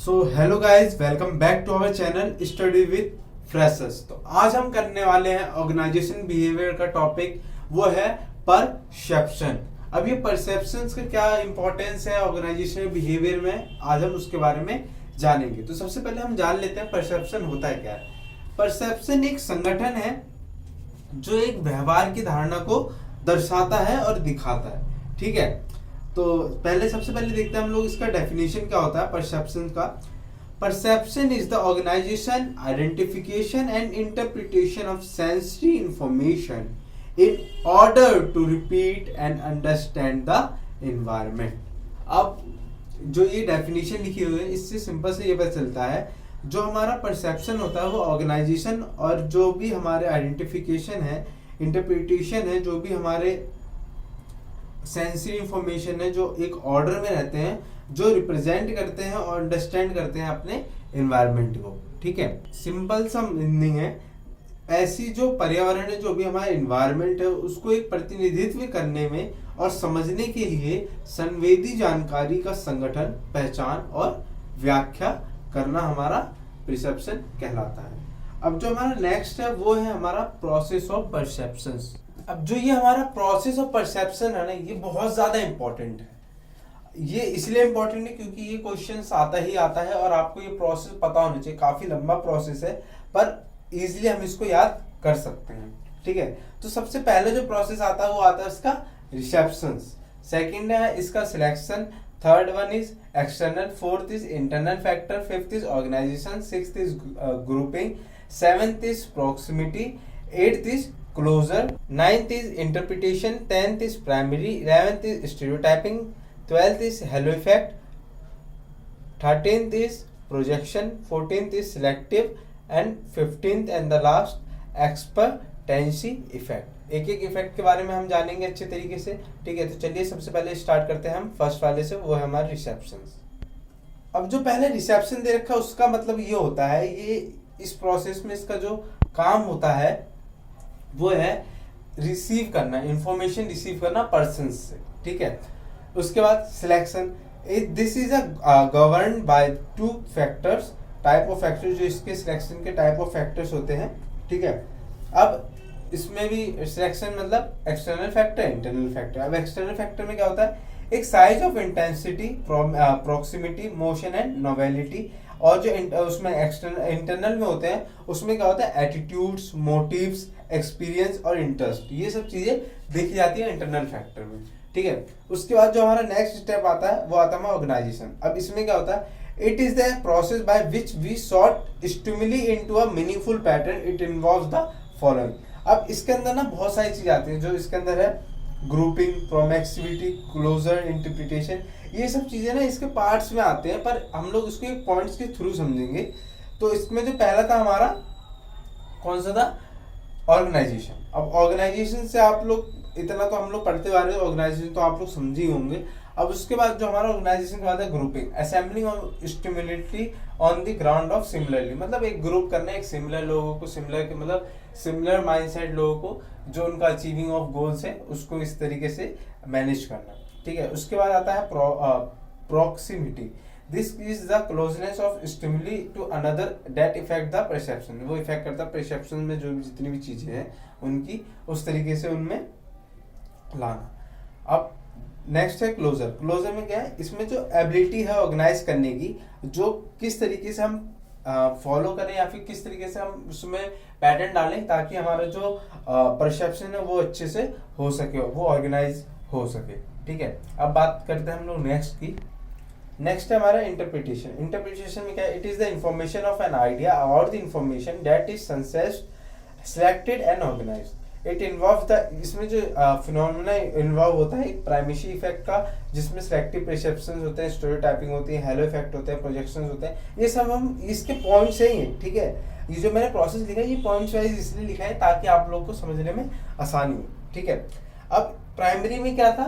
So hello guys, welcome back to our channel study with freshers. तो आज हम करने वाले हैं ऑर्गेनाइजेशन बिहेवियर का टॉपिक, वो है परसेप्शन। अब ये परसेप्शंस का क्या इंपॉर्टेंस है ऑर्गेनाइजेशन बिहेवियर में, आज हम उसके बारे में जानेंगे। तो सबसे पहले हम जान लेते हैं परसेप्शन होता है क्या है। परसेप्शन एक संगठन है जो एक व्यवहार की धारणा को दर्शाता है और दिखाता है। ठीक है, तो सबसे पहले देखते हैं हम लोग इसका डेफिनेशन क्या होता है परसेप्शन का। Perception is the organisation, identification and interpretation of sensory information in order to repeat and understand the environment. अब जो ये डेफिनेशन लिखी हुई है, इससे सिंपल से ये पता चलता है जो हमारा परसेप्शन होता है वो ऑर्गेनाइजेशन और जो भी हमारे आइडेंटिफिकेशन है, इंटरप्रिटेशन है, जो भी हमारे सेंसरी इंफॉर्मेशन है, जो एक ऑर्डर में रहते हैं, जो रिप्रेजेंट करते हैं और अंडरस्टैंड करते हैं अपने एनवायरनमेंट को। ठीक है, सिंपल सा मीनिंग है, ऐसी जो पर्यावरण है, जो भी हमारा एनवायरनमेंट है, उसको एक प्रतिनिधित्व करने में और समझने के लिए संवेदी जानकारी का संगठन, पहचान और व्याख्या करना हमारा परसेप्शन कहलाता है। अब जो हमारा नेक्स्ट है वो है हमारा प्रोसेस ऑफ परसेप्शंस। अब जो ये हमारा प्रोसेस ऑफ परसेप्शन है ना, ये बहुत ज्यादा इंपॉर्टेंट है। ये इसलिए इंपॉर्टेंट है क्योंकि ये क्वेश्चन आता ही आता है और आपको ये प्रोसेस पता होना चाहिए। काफी लंबा प्रोसेस है पर इजीली हम इसको याद कर सकते हैं। ठीक है, तो सबसे पहले जो प्रोसेस आता है वो आता है इसका रिसेप्शंस, सेकंड है इसका selection, third one is external, fourth is internal factor, fifth is organisation, sixth is grouping, seventh is proximity, eighth is closure, ninth is interpretation, tenth is primary, 11th is stereotyping, 12th is halo effect, 13th is projection, 14th is selective and 15th and the last expectancy effect. एक एक effect के बारे में हम जानेंगे अच्छे तरीके से। ठीक है, तो चलिए सबसे पहले स्टार्ट करते हैं हम फर्स्ट वाले से, वो है हमारे रिसेप्शंस। अब जो पहले रिसेप्शन दे रखा है उसका मतलब ये होता है, ये इस प्रोसेस में इसका जो काम होता है वो है रिसीव करना, इंफॉर्मेशन रिसीव करना पर्सन से। ठीक है, उसके बाद selection, this is govern by two factors, type of factors, जो इसके सिलेक्शन के टाइप ऑफ फैक्टर्स होते हैं। ठीक है, अब इसमें भी सिलेक्शन मतलब एक्सटर्नल फैक्टर, इंटरनल फैक्टर। अब एक्सटर्नल फैक्टर में क्या होता है, एक size of intensity, proximity, motion and novelty. और जो उसमें एक्सटर्नल इंटरनल में होते हैं उसमें क्या होता है, एटीट्यूड्स, मोटिव्स, एक्सपीरियंस और इंटरेस्ट, ये सब चीजें देखी जाती है इंटरनल फैक्टर में। ठीक है, उसके बाद जो हमारा नेक्स्ट स्टेप आता है वो आता है ऑर्गेनाइजेशन। अब इसमें क्या होता है, it is the process by which we sort stimuli into a meaningful pattern, it involves the following. अब इसके अंदर ना बहुत सारी चीजें आती हैं, जो इसके अंदर है ग्रुपिंग, प्रोमेक्सिविटी, क्लोजर, इंटरप्रिटेशन, ये सब चीजें ना इसके पार्ट्स में आते हैं पर हम लोग इसको एक पॉइंट्स के थ्रू समझेंगे। तो इसमें जो पहला था हमारा कौन सा था, ऑर्गेनाइजेशन। अब ऑर्गेनाइजेशन से आप लोग इतना तो हम लोग पढ़ते आ रहे हैं, ऑर्गेनाइजेशन तो आप लोग समझ ही होंगे। अब उसके बाद जो हमारा ऑर्गेनाइजेशन के बाद है grouping, assembling of stimuli on the ground of similarly, मतलब एक ग्रुप करना, एक सिमिलर लोगों को, सिमिलर मतलब सिमिलर माइंडसेट लोगों को, जो उनका अचीविंग ऑफ गोल्स है उसको इस तरीके से मैनेज करना। ठीक है, उसके बाद आता है proximity, this is the closeness of stimuli to another that effect the perception, वो इफेक्ट करता है परसेप्शन में जो जितनी भी चीजें हैं उनकी, उस तरीके से उनमें लाना। अब नेक्स्ट है क्लोजर। क्लोजर में क्या है, इसमें जो एबिलिटी है ऑर्गेनाइज करने की, जो किस तरीके से हम फॉलो करें या फिर किस तरीके से हम उसमें पैटर्न डालें ताकि हमारा जो परसेप्शन है वो अच्छे से हो सके, वो ऑर्गेनाइज हो सके। ठीक है, अब बात करते हैं हम लोग नेक्स्ट की। नेक्स्ट है हमारा इंटरप्रिटेशन। इंटरप्रिटेशन में क्या है, it is the information of an idea और the information that is selected and organised, it involve the, इसमें जो फिनोमेना इन्वॉल्व होता है एक प्राइमेसी इफेक्ट का, जिसमें सिलेक्टिव परसेप्शंस होते हैं, स्टीरियोटाइपिंग होती है, हेलो इफेक्ट होते हैं, प्रोजेक्शंस होते हैं, ये सब हम इसके पॉइंट्स हैं ये। ठीक है, ये जो मैंने प्रोसेस लिखा है ये पॉइंट्स वाइज इसलिए लिखा है ताकि आप लोग को समझने में आसानी हो। ठीक है, अब प्राइमरी में क्या था,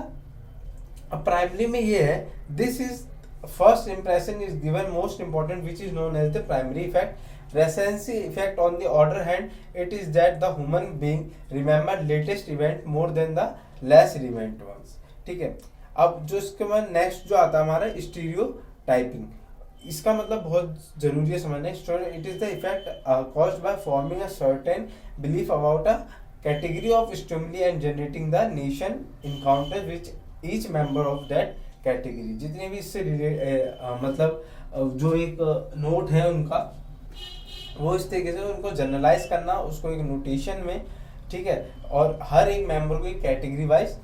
अब प्राइमरी में ये है, this is first impression is given most important which is known as the primary effect. Recency effect on the other hand, it is that the human being remember latest event more than the less recent ones. ठीक है, अब जो इसके बाद next जो आता है हमारा स्टीरियो टाइपिंग, इसका मतलब बहुत जरूरी है समझना। Student, it is the effect caused by forming a certain belief about a category of stimuli and generating the nation encounter which each member of that category. जितने भी इससे मतलब जो एक नोट है उनका, वो इस तरीके से उनको जनरलाइज करना, उसको एक नोटेशन में, ठीक है, और हर एक मेंबर को एक कैटेगरी वाइज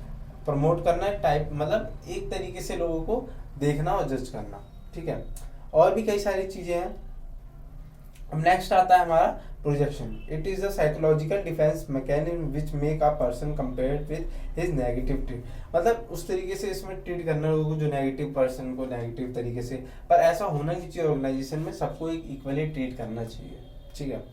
प्रमोट करना, टाइप मतलब एक तरीके से लोगों को देखना और जज करना, ठीक है। और भी कई सारी चीजें हैं। अब नेक्स्ट आता है हमारा projection. It is a psychological defence mechanism which make a person compared with his negative treat. मतलब उस तरीके से इसमें ट्रीट करना लोगों को, जो नेगेटिव पर्सन को नेगेटिव तरीके से, पर ऐसा होना नहीं चाहिए ऑर्गेनाइजेशन में, सबको एक इक्वली ट्रीट करना चाहिए, ठीक है।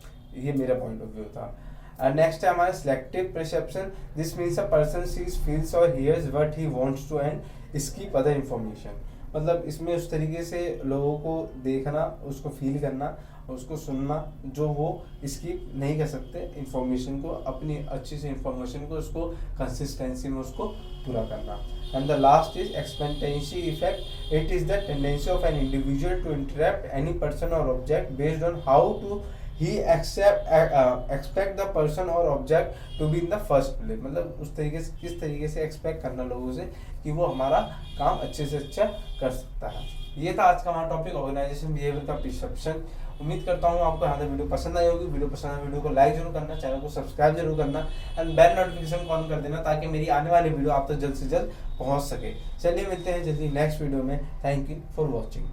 ये मेरा पॉइंट ऑफ व्यू था। नेक्स्ट है हमारा selective perception. This means a person sees, feels और hears what he wants to and skip other information. मतलब इसमें उस तरीके से लोगों को देखना, उसको फील करना, उसको सुनना, जो वो स्किप नहीं कर सकते इंफॉर्मेशन को, अपनी अच्छी से इंफॉर्मेशन को, उसको कंसिस्टेंसी में उसको पूरा करना। And the last is expectancy effect. It is the tendency of an individual to interrupt any person और object based on how to he expect the person और object to be in the first place. मतलब उस तरीके से, किस तरीके से expect करना लोगों से कि वो हमारा काम अच्छे से अच्छा कर सकता है। ये था आज का हमारा टॉपिक, ऑर्गेनाइजेशन बिहेवियर का परसेप्शन। उम्मीद करता हूँ आपको यहाँ तक वीडियो पसंद आई होगी। वीडियो पसंद आए वीडियो को लाइक जरूर करना, चैनल को सब्सक्राइब जरूर करना एंड बेल नोटिफिकेशन ऑन कर देना, ताकि मेरी आने वाली वीडियो आप तक जल्द से जल्द पहुँच सके। चलिए मिलते हैं जल्दी नेक्स्ट वीडियो में। Thank you for watching.